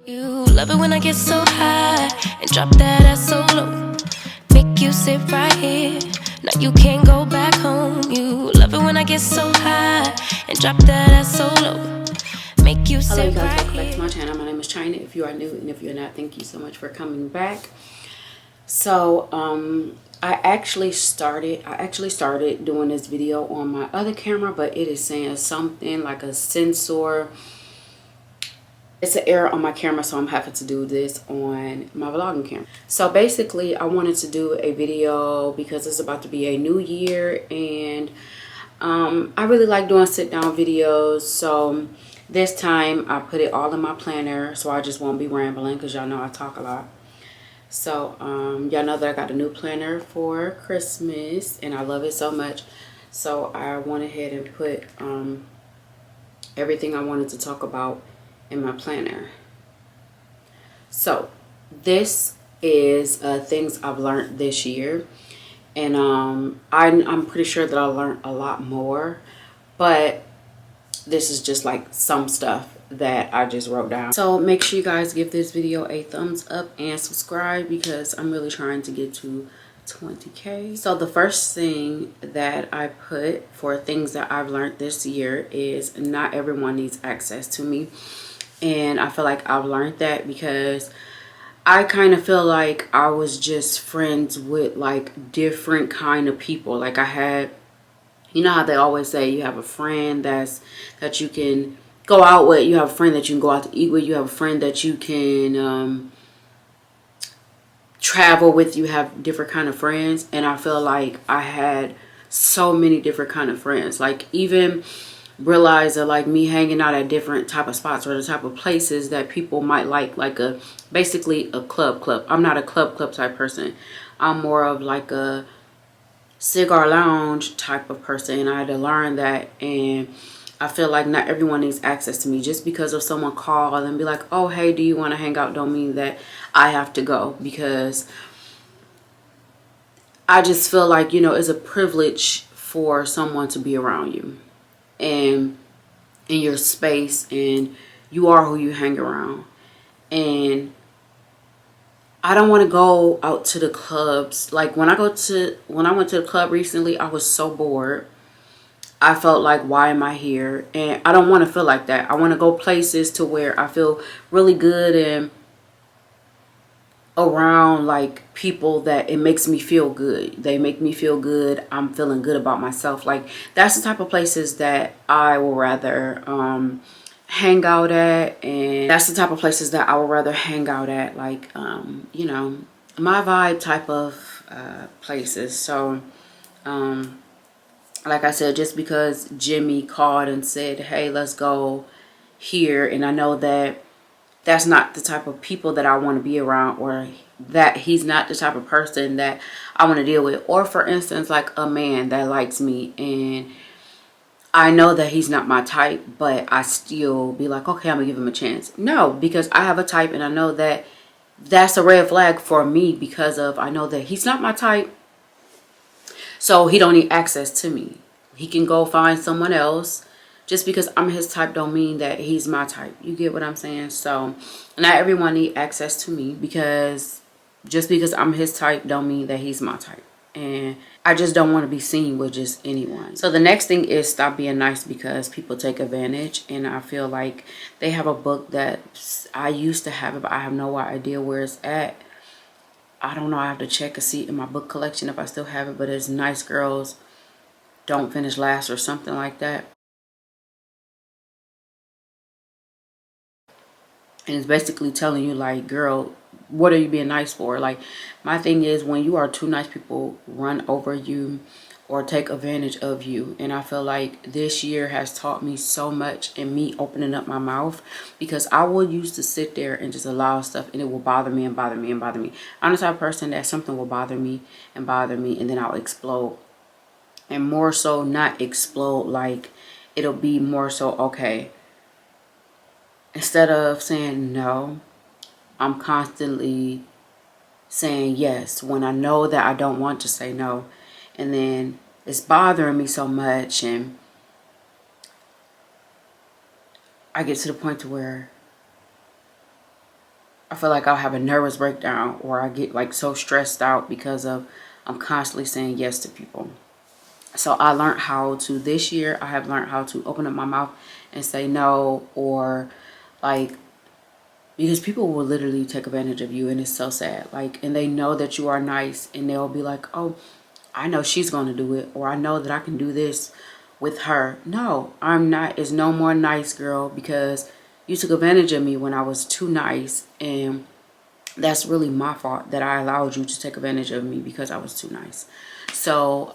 You love it when I get so high and drop that ass so low. Make you sit right here. Now you can't go back home. You love it when I get so high and drop that ass so low. Make you sit right here. Hello, you guys. Welcome back to my channel. My name is China. If you are new and if you're not, thank you so much for coming back. So, I actually started doing this video on my other camera, but it is saying something like a sensor. It's an error on my camera, so I'm having to do this on my vlogging camera. So basically, I wanted to do a video because it's about to be a new year, and I really like doing sit-down videos. So this time, I put it all in my planner, so I just won't be rambling because y'all know I talk a lot. So y'all know that I got a new planner for Christmas, and I love it so much. So I went ahead and put everything I wanted to talk about in my planner. So this is things I've learned this year, and I'm pretty sure that I learned a lot more, but this is just like some stuff that I just wrote down. So make sure you guys give this video a thumbs up and subscribe because I'm really trying to get to 20K. So the first thing that I put for things that I've learned this year is not everyone needs access to me. And I feel like I've learned that because I kind of feel like I was just friends with like different kind of people. Like I had, you know how they always say you have a friend that you can go out with, you have a friend that you can go out to eat with, you have a friend that you can travel with, you have different kind of friends. And I feel like I had so many different kind of friends. Like even realize that like me hanging out at different type of spots or the type of places that people might like a basically a club. I'm not a club type person. I'm more of like a cigar lounge type of person, and I had to learn that. And I feel like not everyone needs access to me. Just because of someone call and be like, oh hey, do you want to hang out, don't mean that I have to go, because I just feel like, you know, it's a privilege for someone to be around you and in your space, and you are who you hang around. And I don't want to go out to the clubs. Like when I went to the club recently, I was so bored. I felt like, why am I here? And I don't want to feel like that. I want to go places to where I feel really good and around like people that it makes me feel good. They make me feel good. I'm feeling good about myself. Like that's the type of places that I will rather hang out at, and that's the type of places that I would rather hang out at, like you know, my vibe type of places. So like I said, just because Jimmy called and said, hey, let's go here, and I know that that's not the type of people that I want to be around, or that he's not the type of person that I want to deal with. Or for instance, like a man that likes me and I know that he's not my type, but I still be like, okay, I'm gonna give him a chance. No, because I have a type, and I know that that's a red flag for me, because of I know that he's not my type, so he don't need access to me. He can go find someone else. Just because I'm his type don't mean that he's my type. You get what I'm saying? So not everyone need access to me, because just because I'm his type don't mean that he's my type. And I just don't want to be seen with just anyone. So the next thing is stop being nice, because people take advantage. And I feel like they have a book that I used to have it, but I have no idea where it's at. I don't know. I have to check a seat in my book collection if I still have it, but it's Nice Girls Don't Finish Last or something like that. And it's basically telling you like, girl, what are you being nice for? Like, my thing is, when you are too nice, people run over you or take advantage of you. And I feel like this year has taught me so much, in me opening up my mouth, because I will used to sit there and just allow stuff, and it will bother me and bother me and bother me. I'm the type of person that something will bother me, and then I'll explode. And more so not explode, like it'll be more so, okay, instead of saying no, I'm constantly saying yes when I know that I don't want to say no. And then it's bothering me so much, and I get to the point to where I feel like I'll have a nervous breakdown, or I get like so stressed out because of I'm constantly saying yes to people. So I learned how to, this year, I have learned how to open up my mouth and say no, or like, because people will literally take advantage of you, and it's so sad. Like, and they know that you are nice, and they'll be like, oh, I know she's going to do it, or I know that I can do this with her. No, I'm not. It's no more nice, girl, because you took advantage of me when I was too nice, and that's really my fault that I allowed you to take advantage of me because I was too nice. So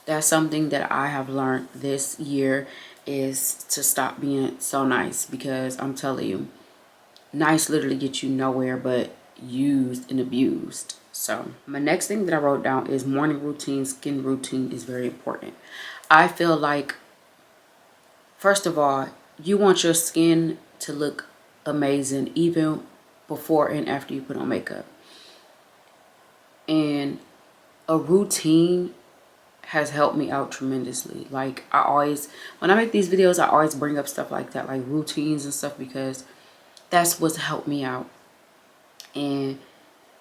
that's something that I have learned this year, is to stop being so nice, because I'm telling you, nice literally gets you nowhere but used and abused. So my next thing that I wrote down is morning routine. Skin routine is very important. I feel like, first of all, you want your skin to look amazing even before and after you put on makeup. And a routine has helped me out tremendously. Like, I always, when I make these videos, I always bring up stuff like that, like routines and stuff, because that's what's helped me out. And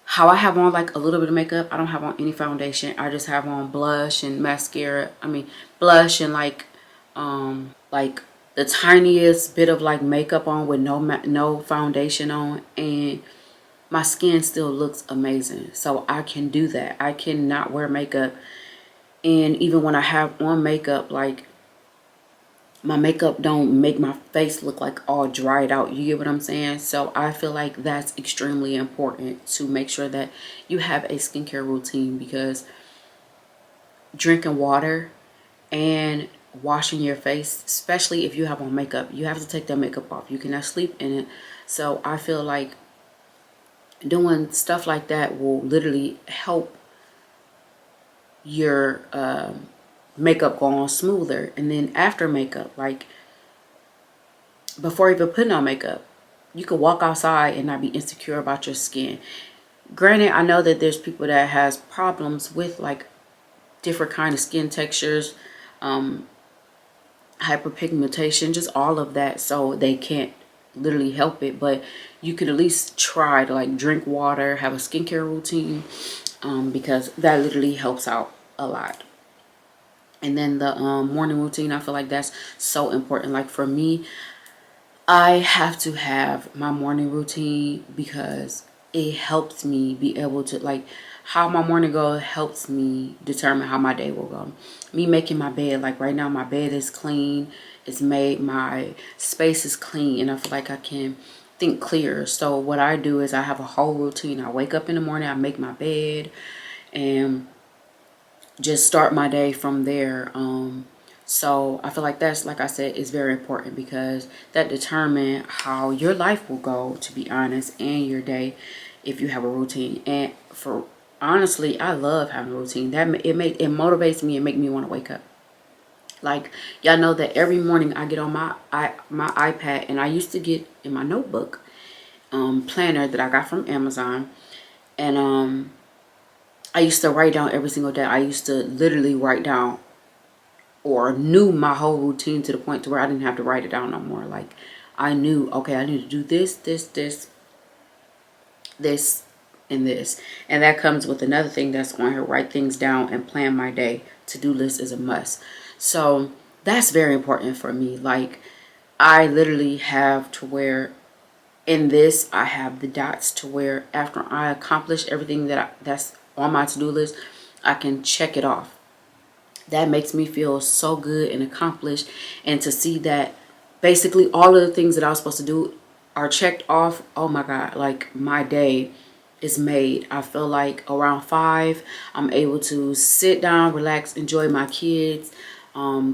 how I have on like a little bit of makeup, I don't have on any foundation. I just have on blush and mascara. I mean, blush and like the tiniest bit of like makeup on with no foundation on, and my skin still looks amazing. So I can do that. I cannot wear makeup, and even when I have on makeup, like, my makeup don't make my face look like all dried out. You get what I'm saying? So I feel like that's extremely important, to make sure that you have a skincare routine, because drinking water and washing your face, especially if you have on makeup, you have to take that makeup off. You cannot sleep in it. So I feel like doing stuff like that will literally help your makeup go on smoother. And then after makeup, like before even putting on makeup, you could walk outside and not be insecure about your skin. Granted, I know that there's people that has problems with like different kind of skin textures, hyperpigmentation, just all of that, so they can't literally help it. But you could at least try to like drink water, have a skincare routine, because that literally helps out a lot. And then the morning routine, I feel like that's so important. Like for me, I have to have my morning routine, because it helps me be able to, like, how my morning go helps me determine how my day will go. Me making my bed, like right now my bed is clean, it's made, my space is clean, and I feel like I can think clear. So what I do is I have a whole routine. I wake up in the morning, I make my bed, and just start my day from there. So I feel like that's, like I said, is very important, because that determines how your life will go, to be honest, and your day, if you have a routine. And for honestly, I love having a routine. That it motivates me and make me want to wake up. Like, y'all know that every morning I get on my iPad, and I used to get in my notebook planner that I got from Amazon, and I used to write down every single day. I used to literally write down, or knew my whole routine, to the point to where I didn't have to write it down no more. Like, I knew, okay, I need to do this, this, and this. And that comes with another thing that's going to write things down and plan my day. To-do list is a must. So that's very important for me. Like, I literally have to where in this, I have the dots to where after I accomplish everything that's on my to-do list, I can check it off. That makes me feel so good and accomplished. And to see that basically all of the things that I was supposed to do are checked off, oh my God, like my day is made. I feel like around 5, I'm able to sit down, relax, enjoy my kids,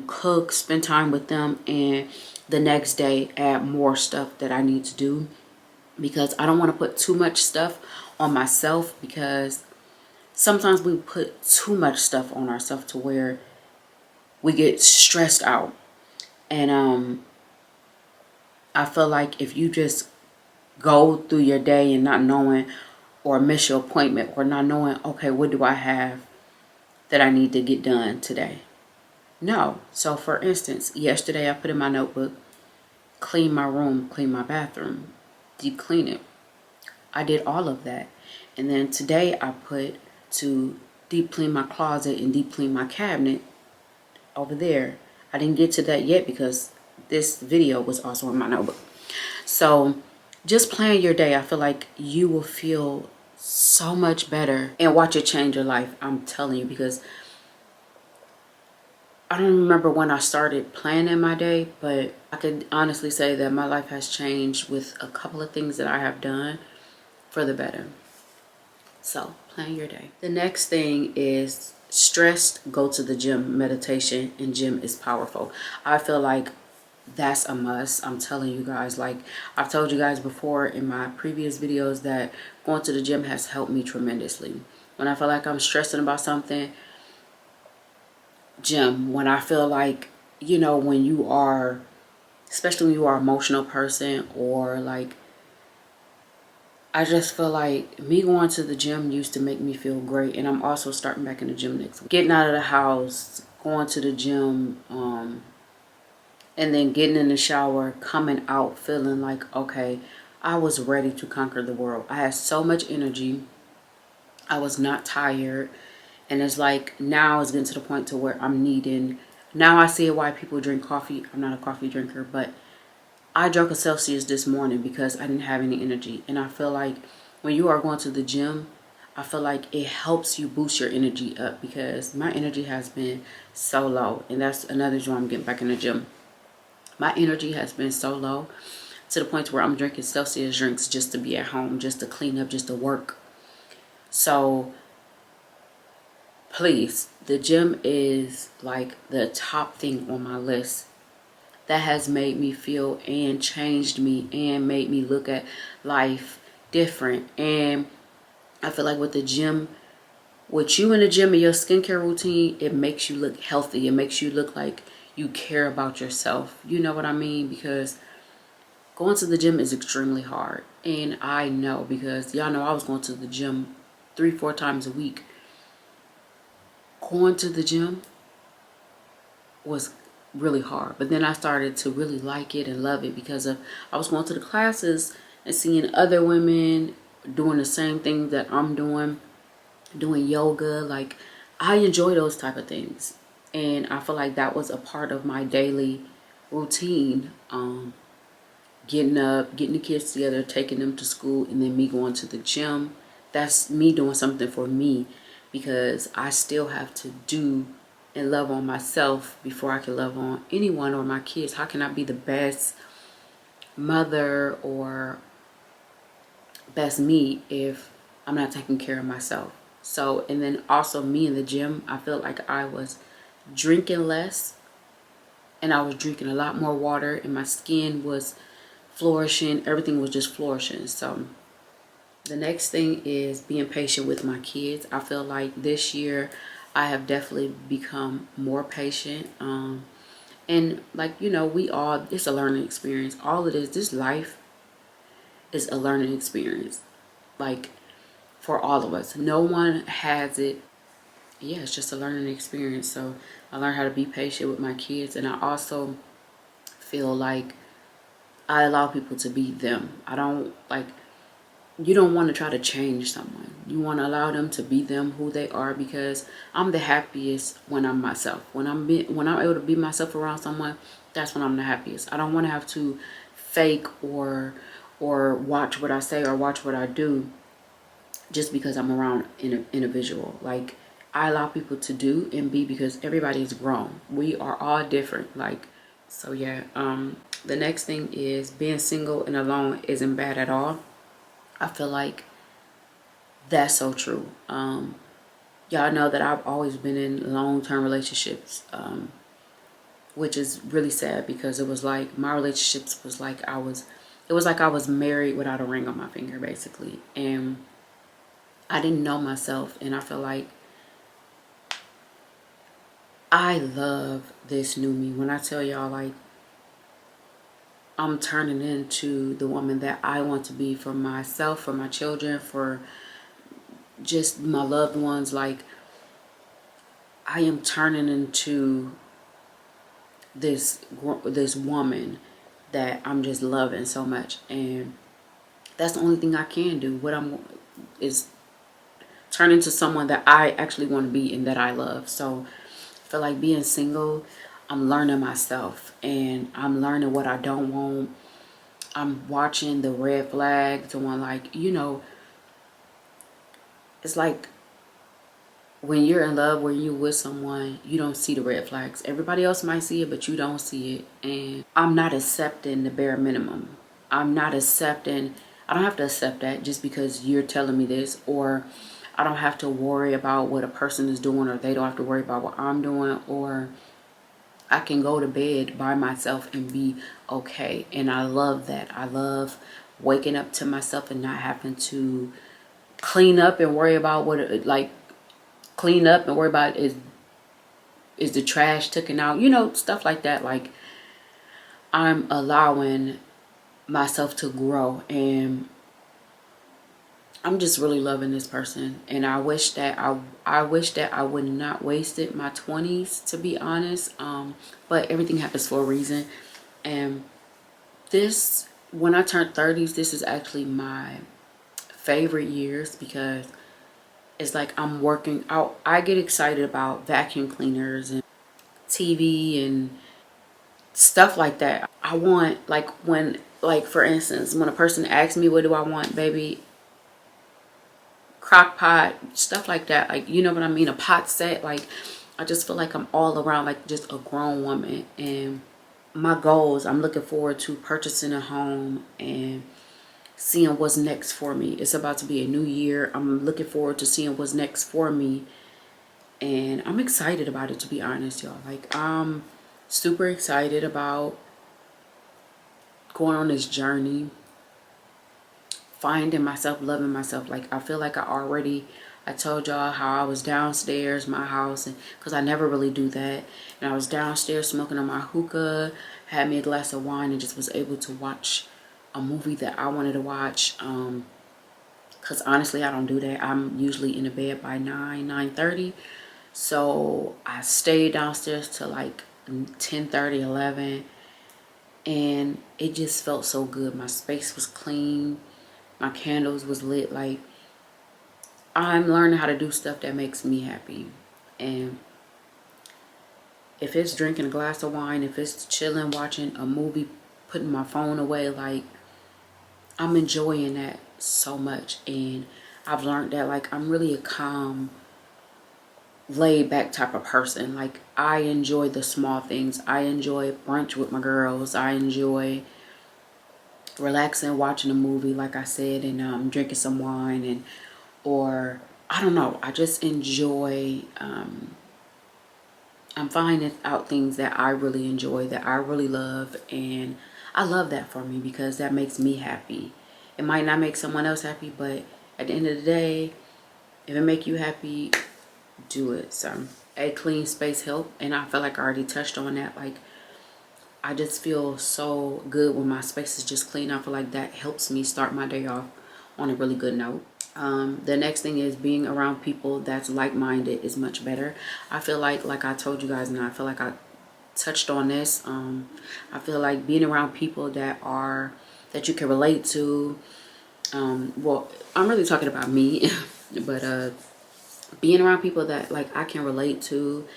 cook, spend time with them, and the next day add more stuff that I need to do, because I don't want to put too much stuff on myself, because sometimes we put too much stuff on ourselves to where we get stressed out. And I feel like if you just go through your day and not knowing, or miss your appointment, or not knowing, okay, what do I have that I need to get done today? No. So for instance, yesterday I put in my notebook, clean my room, clean my bathroom, deep clean it. I did all of that. And then today I put to deep clean my closet and deep clean my cabinet over there. I didn't get to that yet because this video was also in my notebook. So just plan your day. I feel like you will feel so much better and watch it change your life. I'm telling you, because I don't remember when I started planning my day, but I could honestly say that my life has changed with a couple of things that I have done for the better. So plan your day. The next thing is stressed, go to the gym. Meditation and gym is powerful. I feel like that's a must. I'm telling you guys, like I've told you guys before in my previous videos, that going to the gym has helped me tremendously. When I feel like I'm stressing about something, gym. When I feel like, you know, when you are, especially when you are an emotional person, or like, I just feel like me going to the gym used to make me feel great. And I'm also starting back in the gym next week. Getting out of the house, going to the gym, and then getting in the shower, coming out feeling like, okay, I was ready to conquer the world. I had so much energy. I was not tired. And it's like now it's getting to the point to where I'm needing, now I see why people drink coffee. I'm not a coffee drinker, but I drank a Celsius this morning because I didn't have any energy. And I feel like when you are going to the gym, I feel like it helps you boost your energy up, because my energy has been so low. And that's another reason why I'm getting back in the gym. My energy has been so low to the point where I'm drinking Celsius drinks just to be at home, just to clean up, just to work. So please, the gym is like the top thing on my list that has made me feel and changed me and made me look at life different. And I feel like with the gym, with you in the gym and your skincare routine, it makes you look healthy. It makes you look like you care about yourself. You know what I mean? Because going to the gym is extremely hard. And I know, because y'all know I was going to the gym 3-4 times a week. Going to the gym was really hard, but then I started to really like it and love it, because of I was going to the classes and seeing other women doing the same thing that I'm doing yoga. Like, I enjoy those type of things, and I feel like that was a part of my daily routine. Getting up, getting the kids together, taking them to school, and then me going to the gym. That's me doing something for me, because I still have to do and love on myself before I can love on anyone or my kids. How can I be the best mother or best me if I'm not taking care of myself? So, and then also me in the gym, I felt like I was drinking less, and I was drinking a lot more water, and my skin was flourishing. Everything was just flourishing. So the next thing is being patient with my kids. I feel like this year I have definitely become more patient. And like, you know, it's a learning experience. All of this life is a learning experience. Like, for all of us, no one has it. Yeah, it's just a learning experience. So I learned how to be patient with my kids. And I also feel like I allow people to be them. I don't like, you don't want to try to change someone. You want to allow them to be them, who they are, because I'm the happiest when I'm myself. When I'm able to be myself around someone, that's when I'm the happiest. I don't want to have to fake or watch what I say or watch what I do just because I'm around an individual. Like, I allow people to do and be, because everybody's grown. We are all different. Like, so yeah. The next thing is being single and alone isn't bad at all. I feel like that's so true. Y'all know that I've always been in long-term relationships, which is really sad, because it was like my relationships was like it was like I was married without a ring on my finger, basically. And I didn't know myself, and I feel like I love this new me. When I tell y'all, like, I'm turning into the woman that I want to be for myself, for my children, for just my loved ones. Like, I am turning into this woman that I'm just loving so much. And That's the only thing I can do. What I'm is turn into someone that I actually want to be and that I love. So I feel like being single, I'm learning myself and I'm learning what I don't want. I'm watching the red flags and like, it's like when you're in love, when you're with someone, you don't see the red flags. Everybody else might see it, but you don't see it. And I'm not accepting the bare minimum. I'm not accepting, I don't have to accept that just because you're telling me this, or I don't have to worry about what a person is doing, or they don't have to worry about what I'm doing, or I can go to bed by myself and be okay. And I love that. I love waking up to myself and not having to clean up and worry about clean up and worry about is the trash taken out, stuff like that. Like, I'm allowing myself to grow, and I'm just really loving this person. And I wish that I would not wasted my 20s, to be honest. But everything happens for a reason. And this, when I turned 30s, this is actually my favorite years, because it's like I'm working out. I get excited about vacuum cleaners and TV and stuff like that. I want, like, for instance, when a person asks me, what do I want, baby? Crock pot, stuff like that. Like, you know what I mean? A pot set. Like, I just feel like I'm all around, like, just a grown woman. And my goals, I'm looking forward to purchasing a home and seeing what's next for me. It's about to be a new year. I'm looking forward to seeing what's next for me. And I'm excited about it, to be honest, y'all. Like, I'm super excited about going on this journey, finding myself, loving myself. Like, I feel like I told y'all how I was downstairs my house, and because I never really do that, and I was downstairs smoking on my hookah, had me a glass of wine, and just was able to watch a movie that I wanted to watch. Because honestly, I don't do that. I'm usually in the bed by 9:30. So I stayed downstairs till like 10:30, 11. And it just felt so good. My space was clean. My candles was lit. Like, I'm learning how to do stuff that makes me happy. And if it's drinking a glass of wine, if it's chilling, watching a movie, putting my phone away, like, I'm enjoying that so much. And I've learned that, like, I'm really a calm, laid back type of person. Like, I enjoy the small things. I enjoy brunch with my girls. I enjoy relaxing, watching a movie, like I said, and drinking some wine, and or I don't know. I just enjoy. I'm finding out things that I really enjoy, that I really love, and I love that for me because that makes me happy. It might not make someone else happy, but at the end of the day, if it make you happy, do it. So a clean space help, and I feel like I already touched on that. Like, I just feel so good when my space is just clean. I feel like that helps me start my day off on a really good note. The next thing is being around people that's like-minded is much better. I feel like I told you guys, and I feel like I touched on this. I feel like being around people that you can relate to. Well, I'm really talking about me, but being around people that, like, I can relate to,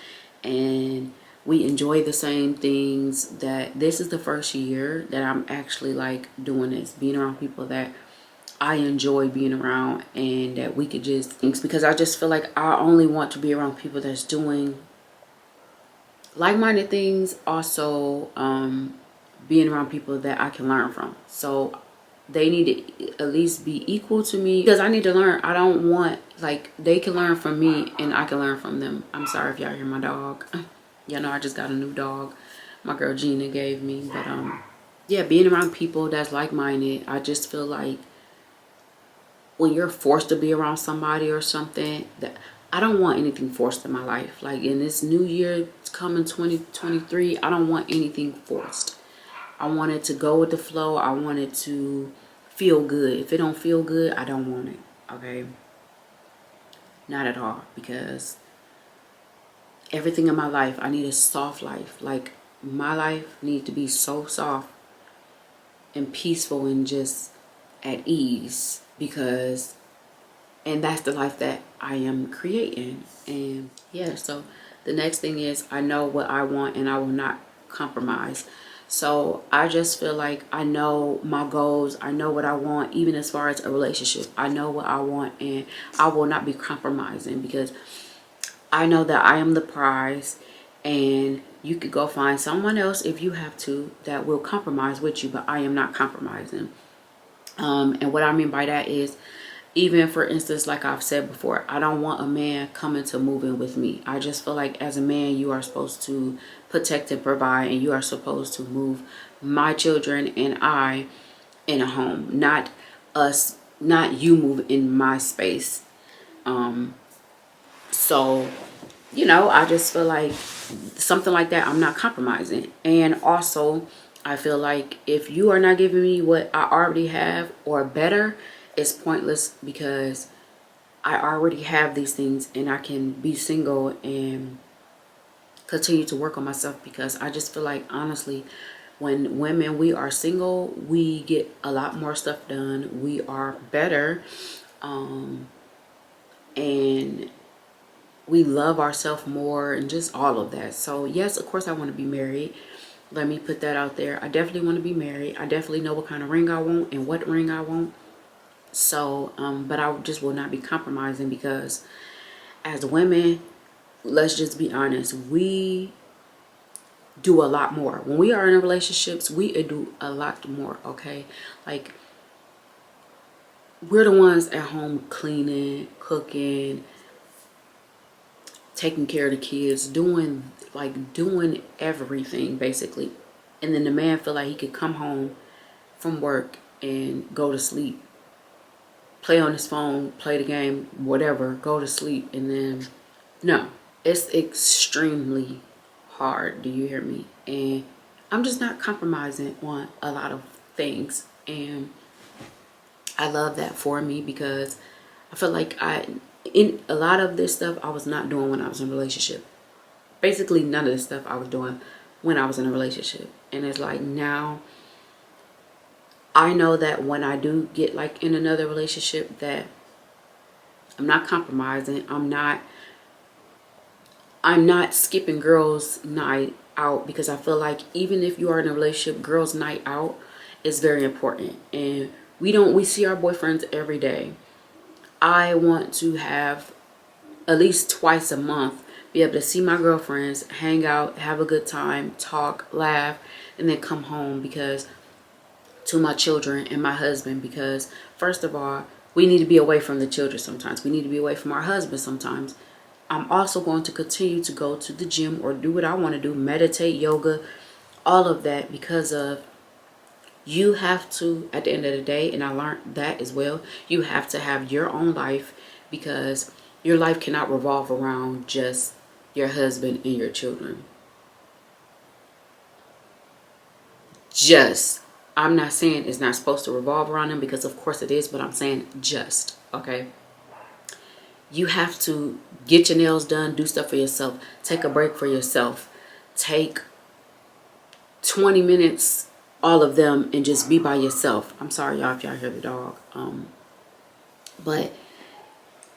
and we enjoy the same things. That this is the first year that I'm actually, like, doing this, being around people that I enjoy being around, and that we could just things, because I just feel like I only want to be around people that's doing like-minded things. Also, being around people that I can learn from. So they need to at least be equal to me, because I need to learn. I don't want, like, they can learn from me and I can learn from them. I'm sorry if y'all hear my dog. Y'all know I just got a new dog my girl Gina gave me. But yeah, being around people that's like-minded. I just feel like when you're forced to be around somebody or something, that I don't want anything forced in my life. Like, in this new year coming 2023, I don't want anything forced. I want it to go with the flow. I want it to feel good. If it don't feel good, I don't want it. Okay? Not at all. Because everything in my life, I need a soft life. Like, my life needs to be so soft and peaceful and just at ease, because and that's the life that I am creating. And yeah, so the next thing is I know what I want and I will not compromise. So I just feel like I know my goals, I know what I want, even as far as a relationship. I know what I want and I will not be compromising, because I know that I am the prize, and you could go find someone else if you have to that will compromise with you, but I am not compromising. And what I mean by that is, even for instance, like I've said before, I don't want a man coming to move in with me. I just feel like as a man, you are supposed to protect and provide, and you are supposed to move my children and I in a home, not us, not you move in my space. So, I just feel like something like that, I'm not compromising. And also, I feel like if you are not giving me what I already have or better, it's pointless, because I already have these things and I can be single and continue to work on myself, because I just feel like, honestly, when women, we are single, we get a lot more stuff done. We are better. And we love ourselves more, and just all of that. So yes, of course I want to be married. Let me put that out there. I definitely want to be married. I definitely know what kind of ring I want and what ring I want. So but I just will not be compromising, because as women, let's just be honest, we do a lot more when we are in relationships. We do a lot more. Okay, like, we're the ones at home cleaning, cooking, taking care of the kids, doing everything basically. And then the man feel like he could come home from work and go to sleep, play on his phone, play the game, whatever, go to sleep. And then no, it's extremely hard. Do you hear me? And I'm just not compromising on a lot of things. And I love that for me, because I feel like in a lot of this stuff I was not doing when I was in a relationship. Basically, none of the stuff I was doing when I was in a relationship. And it's like, now I know that when I do get like in another relationship, that I'm not compromising. I'm not skipping girls' night out, because I feel like even if you are in a relationship, girls' night out is very important. And we see our boyfriends every day. I want to have at least twice a month be able to see my girlfriends, hang out, have a good time, talk, laugh, and then come home, because to my children and my husband. Because first of all, we need to be away from the children sometimes. We need to be away from our husband sometimes. I'm also going to continue to go to the gym or do what I want to do, meditate, yoga, all of that, because of, you have to, at the end of the day, and I learned that as well, you have to have your own life, because your life cannot revolve around just your husband and your children. Just, I'm not saying it's not supposed to revolve around them, because of course it is, but I'm saying just, okay? You have to get your nails done, do stuff for yourself, take a break for yourself, take 20 minutes, all of them, and just be by yourself. I'm sorry, y'all, if y'all hear the dog. But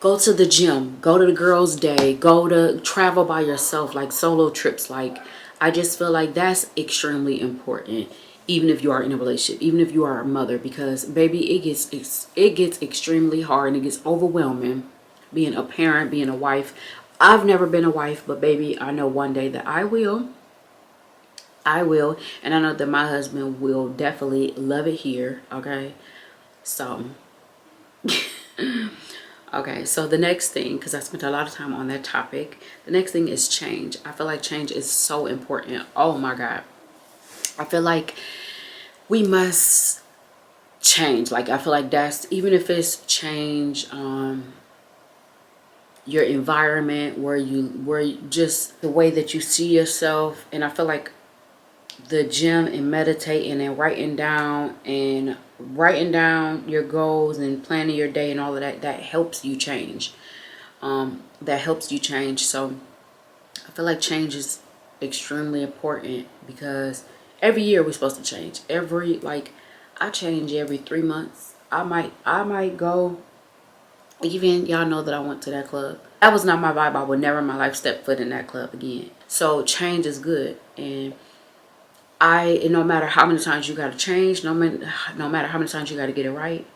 go to the gym, go to the girls' day, go to travel by yourself, like solo trips. Like, I just feel like that's extremely important, even if you are in a relationship, even if you are a mother, because baby, it gets extremely hard and it gets overwhelming being a parent, being a wife. I've never been a wife, but baby, I know one day that I will. And I know that my husband will definitely love it here. Okay, so okay, so the next thing, because I spent a lot of time on that topic, the next thing is change. I feel like change is so important. Oh my God, I feel like we must change. Like, I feel like that's, even if it's change your environment, just the way that you see yourself. And I feel like the gym and meditating and writing down your goals and planning your day and all of that, that helps you change. So I feel like change is extremely important, because every year we're supposed to change. I change every 3 months. I might go. Even y'all know that I went to that club. That was not my vibe. I would never in my life step foot in that club again. So change is good. And no matter how many times you got to change, no matter how many times you got to get it right,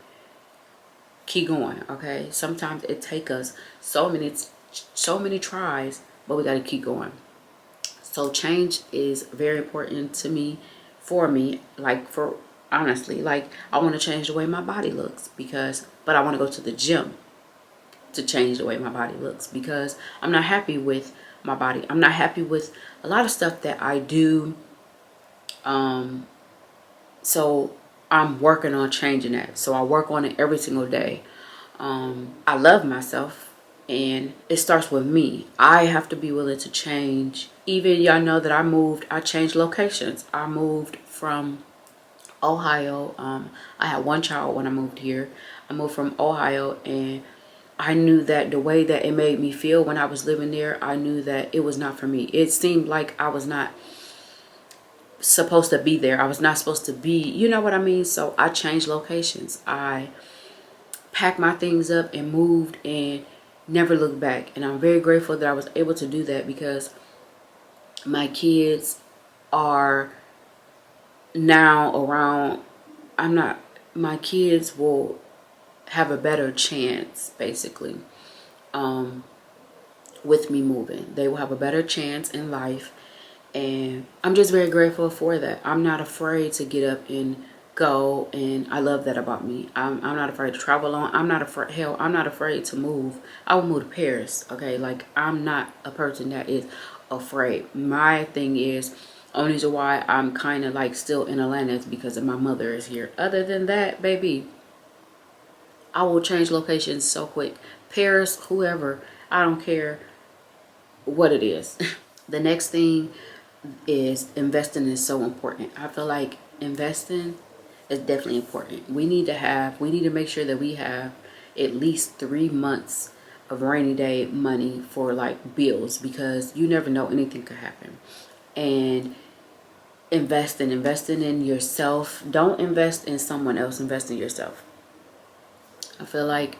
keep going, okay? Sometimes it take us so many tries, but we got to keep going. So change is very important to me, for me, like for honestly, like I want to change the way my body looks but I want to go to the gym to change the way my body looks because I'm not happy with my body. I'm not happy with a lot of stuff that I do. So I'm working on changing that. So I work on it every single day. I love myself and it starts with me. I have to be willing to change. Even y'all know that I changed locations. I moved from Ohio. I had one child when I moved here. I moved from Ohio, and I knew that the way that it made me feel when I was living there, I knew that it was not for me. It seemed like I was not supposed to be there. I was not supposed to be, you know what I mean? So I changed locations. I packed my things up and moved and never looked back. And I'm very grateful that I was able to do that because my kids are now around. My kids will have a better chance, basically, with me moving. They will have a better chance in life. And I'm just very grateful for that. I'm not afraid to get up and go. And I love that about me. I'm not afraid to travel alone. I'm not afraid. Hell, I'm not afraid to move. I will move to Paris. Okay. Like, I'm not a person that is afraid. My thing is, only reason why I'm kind of like still in Atlanta is because of my mother is here. Other than that, baby, I will change locations so quick. Paris, whoever, I don't care what it is. The next thing is investing is so important. I feel like investing is definitely important. We need to make sure that we have at least 3 months of rainy day money for like bills, because you never know, anything could happen. And investing in yourself. Don't invest in someone else, invest in yourself. I feel like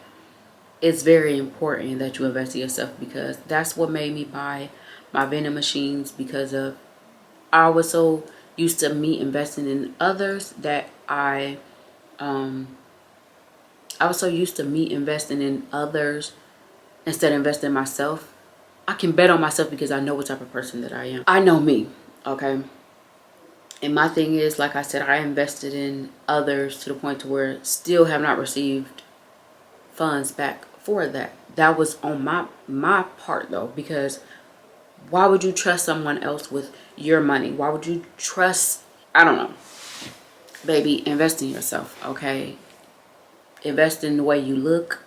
it's very important that you invest in yourself, because that's what made me buy my vending machines, because of I was so used to me investing in others that I was so used to me investing in others instead of investing in myself. I can bet on myself because I know what type of person that I am. I know me, okay? And my thing is, like I said, I invested in others to the point to where still have not received funds back for that. That was on my part though, because why would you trust someone else with your money? Why would you trust, I don't know. Baby, invest in yourself, okay? Invest in the way you look.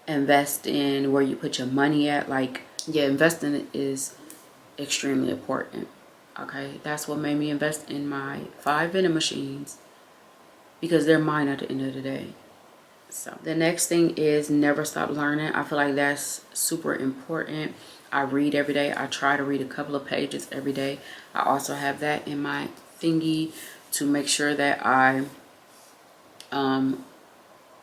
Invest in where you put your money at. Like, yeah, investing is extremely important, okay? That's what made me invest in my 5 vending machines, because they're mine at the end of the day. So the next thing is never stop learning. I feel like that's super important. I read every day. I try to read a couple of pages every day. I also have that in my thingy to make sure that I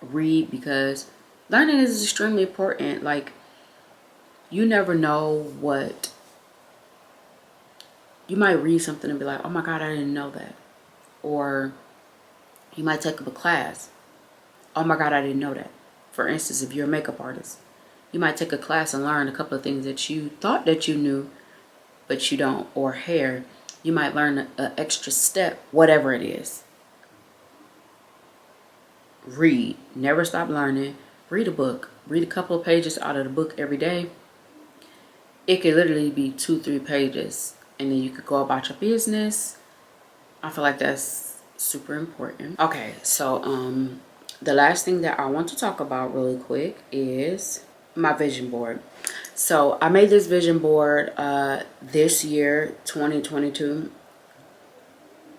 read, because learning is extremely important. Like, you never know what you might read something and be like, oh my God, I didn't know that. Or you might take up a class. Oh my God, I didn't know that. For instance, if you're a makeup artist, you might take a class and learn a couple of things that you thought that you knew, but you don't. Or hair, you might learn an extra step, whatever it is. Read. Never stop learning. Read a book. Read a couple of pages out of the book every day. It could literally be 2-3 pages, and then you could go about your business. I feel like that's super important. Okay, so the last thing that I want to talk about really quick is my vision board. So I made this vision board this year, 2022.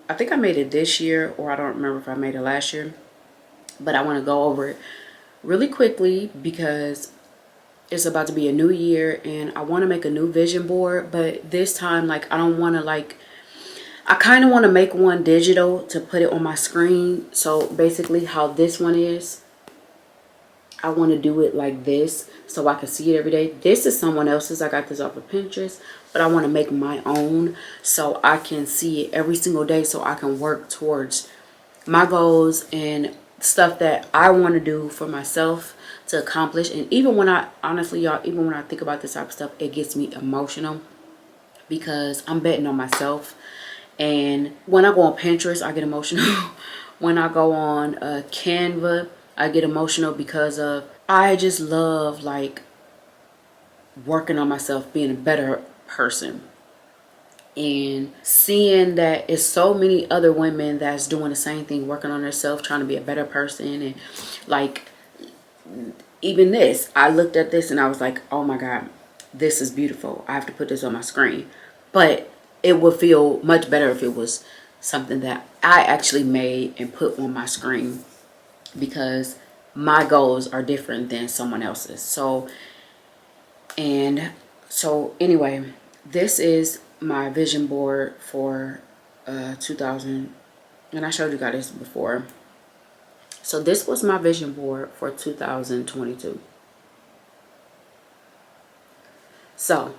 I think I made it this year, or I don't remember if I made it last year, but I want to go over it really quickly because it's about to be a new year and I want to make a new vision board. But this time, like, I don't want to, like, I kind of want to make one digital to put it on my screen. So basically how this one is, I want to do it like this so I can see it every day. This is someone else's. I got this off of Pinterest, but I want to make my own so I can see it every single day, so I can work towards my goals and stuff that I want to do for myself to accomplish. And even when I, honestly, y'all, even when I think about this type of stuff, it gets me emotional because I'm betting on myself. And when I go on Pinterest, I get emotional. When I go on Canva, I get emotional because of, I just love like working on myself, being a better person, and seeing that it's so many other women that's doing the same thing, working on themselves, trying to be a better person. And like, even this, I looked at this and I was like, oh my God, this is beautiful. I have to put this on my screen. But it would feel much better if it was something that I actually made and put on my screen, because my goals are different than someone else's. So anyway, this is my vision board for 2000, and I showed you guys this before. So this was my vision board for 2022. So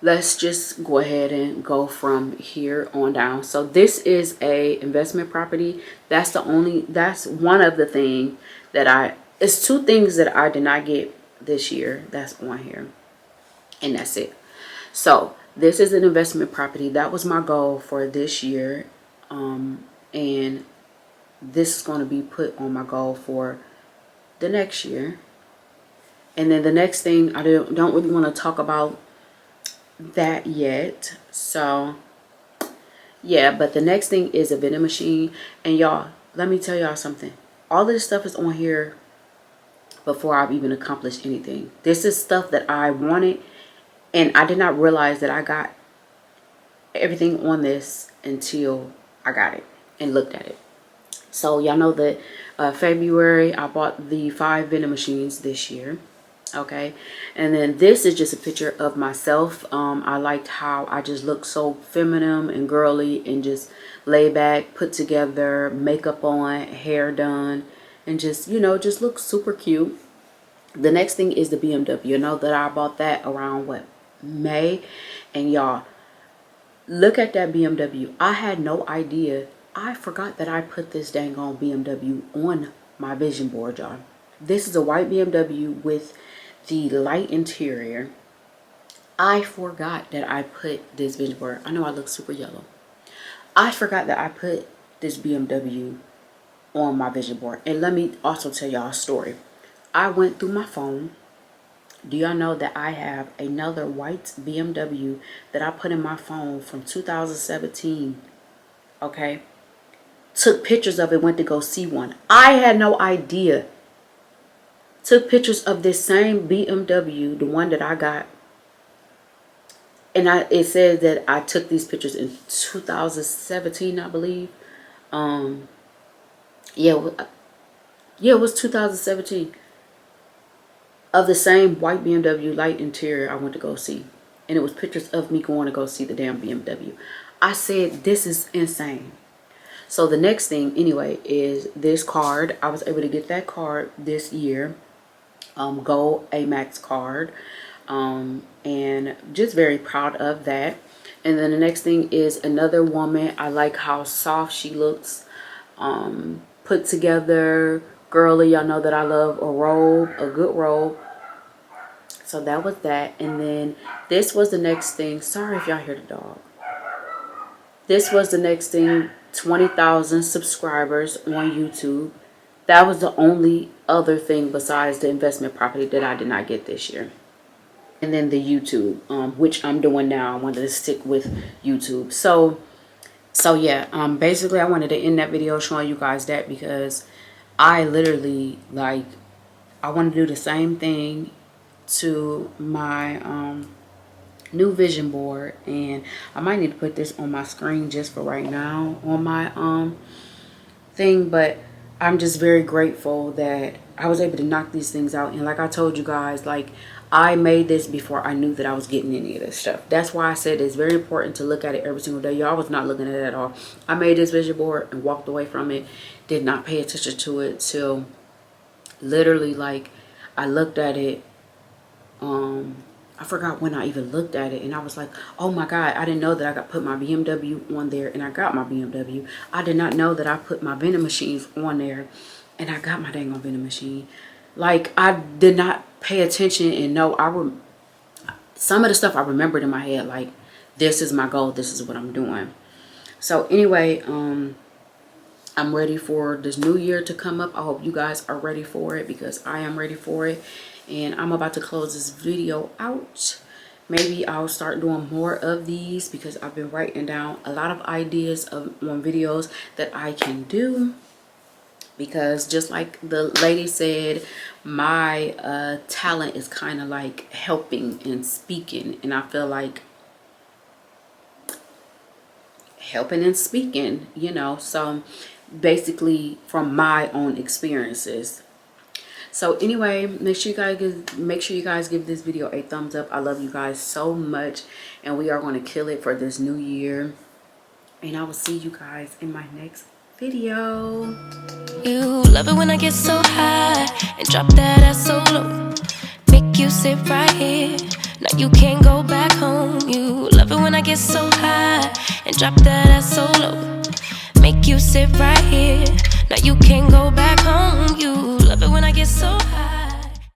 let's just go ahead and go from here on down. So this is a investment property. That's one of the things that it's two things that I did not get this year that's on here, and that's it. So this is an investment property. That was my goal for this year, and this is going to be put on my goal for the next year. And then the next thing, I don't really want to talk about that yet. So yeah, but the next thing is a vending machine. And y'all, let me tell y'all something. All of this stuff is on here before I've even accomplished anything. This is stuff that I wanted, and I did not realize that I got everything on this until I got it and looked at it. So y'all know that February I bought the 5 vending machines this year. Okay, and then this is just a picture of myself. I liked how I just look so feminine and girly and just laid back, put together, makeup on, hair done, and just, you know, just look super cute. The next thing is the BMW. You know that I bought that around what, May? And y'all, look at that BMW. I had no idea. I forgot that I put this dang on BMW on my vision board, y'all. This is a white BMW with the light interior. I forgot that I put this vision board. I know I look super yellow. I forgot that I put this BMW on my vision board. And let me also tell y'all a story. I went through my phone. Do y'all know that I have another white BMW that I put in my phone from 2017? Okay. Took pictures of it, went to go see one. I had no idea. Took pictures of this same BMW, the one that I got. And it says that I took these pictures in 2017, I believe. Yeah, it was 2017. Of the same white BMW, light interior, I went to go see. And it was pictures of me going to go see the damn BMW. I said, this is insane. So the next thing, anyway, is this card. I was able to get that card this year. Gold Amex card. And just very proud of that. And then the next thing is another woman. I like how soft she looks. Put together, girly. Y'all know that I love a robe, a good robe. So that was that. And then this was the next thing. Sorry if y'all hear the dog. This was the next thing. 20,000 subscribers on YouTube. That was the only other thing besides the investment property that I did not get this year. And then the YouTube, which I'm doing now. I wanted to stick with YouTube. So yeah, basically I wanted to end that video showing you guys that, because I literally, like, I want to do the same thing to my new vision board, and I might need to put this on my screen just for right now on my thing. But I'm just very grateful that I was able to knock these things out. And like I told you guys, like, I made this before I knew that I was getting any of this stuff. That's why I said it's very important to look at it every single day. Y'all was not looking at it at all. I made this vision board and walked away from it. Did not pay attention to it till literally, like, I looked at it. I forgot when I even looked at it, and I was like, oh my God, I didn't know that I got put my BMW on there, and I got my BMW. I did not know that I put my vending machines on there, and I got my dang on vending machine. Like, I did not pay attention and know. Some of the stuff I remembered in my head, like, this is my goal, this is what I'm doing. So anyway, I'm ready for this new year to come up. I hope you guys are ready for it, because I am ready for it. And I'm about to close this video out. Maybe I'll start doing more of these, because I've been writing down a lot of ideas on videos that I can do. Because just like the lady said, my talent is kind of like helping and speaking. And I feel like helping and speaking, you know, so basically from my own experiences. So anyway, make sure you guys give this video a thumbs up. I love you guys so much, and we are going to kill it for this new year. And I will see you guys in my next video. You love it when I get so high and drop that ass so low. Make you sit right here. Now you can't go back home. You love it when I get so high and drop that ass so low. Make you sit right here. Now you can't go back home. You love it when I get so high.